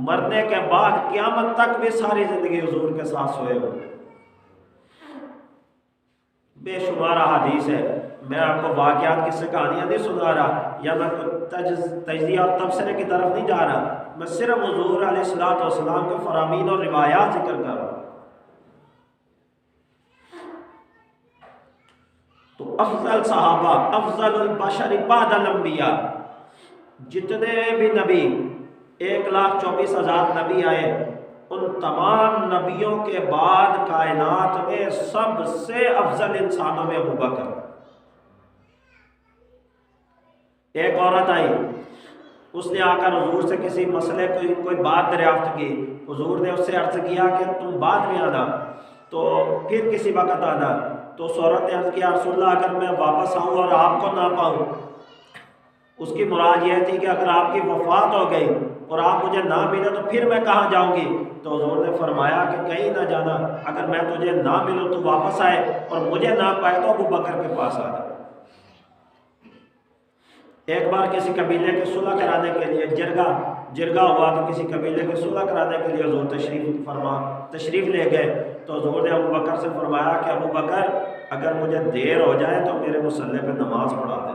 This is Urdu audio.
مرنے کے بعد قیامت تک بھی ساری زندگی حضور کے ساتھ سوئے ہو. بے شمار حدیث ہے. میں آپ کو واقعات کی سے کہانیاں نہیں سنا رہا یا میں تجزیہ اور تبصرے کی طرف نہیں جا رہا، میں صرف حضور علیہ الصلوۃ والسلام کے فرامین اور روایات ذکر کر رہا ہوں. تو افضل صحابہ، افضل البشر بعد الانبیاء، جتنے بھی نبی 1,24,000 نبی آئے، ان تمام نبیوں کے بعد کائنات میں سب سے افضل انسانوں میں ابو بکر. ایک عورت آئی، اس نے آ کر حضور سے کسی مسئلے کوئی بات دریافت کی. حضور نے اس سے عرض کیا کہ تم بعد میں آنا، تو پھر کسی وقت آنا. تو اس عورت نے عرض کیا رسول اللہ اگر میں واپس آؤں اور آپ کو نہ پاؤں، اس کی مراد یہ تھی کہ اگر آپ کی وفات ہو گئی اور آپ مجھے نہ ملے تو پھر میں کہاں جاؤں گی. تو حضور نے فرمایا کہ کہیں نہ جانا، اگر میں تجھے نہ ملوں تو واپس آئے اور مجھے نہ پائے تو ابو بکر کے پاس آ جائے. ایک بار کسی قبیلے کے صلح کرانے کے لیے جرگا ہوا، تو کسی قبیلے کے صلح کرانے کے لیے حضور تشریف لے گئے. تو حضور نے ابو بکر سے فرمایا کہ ابو بکر اگر مجھے دیر ہو جائے تو میرے مصلی پہ نماز پڑھا دے.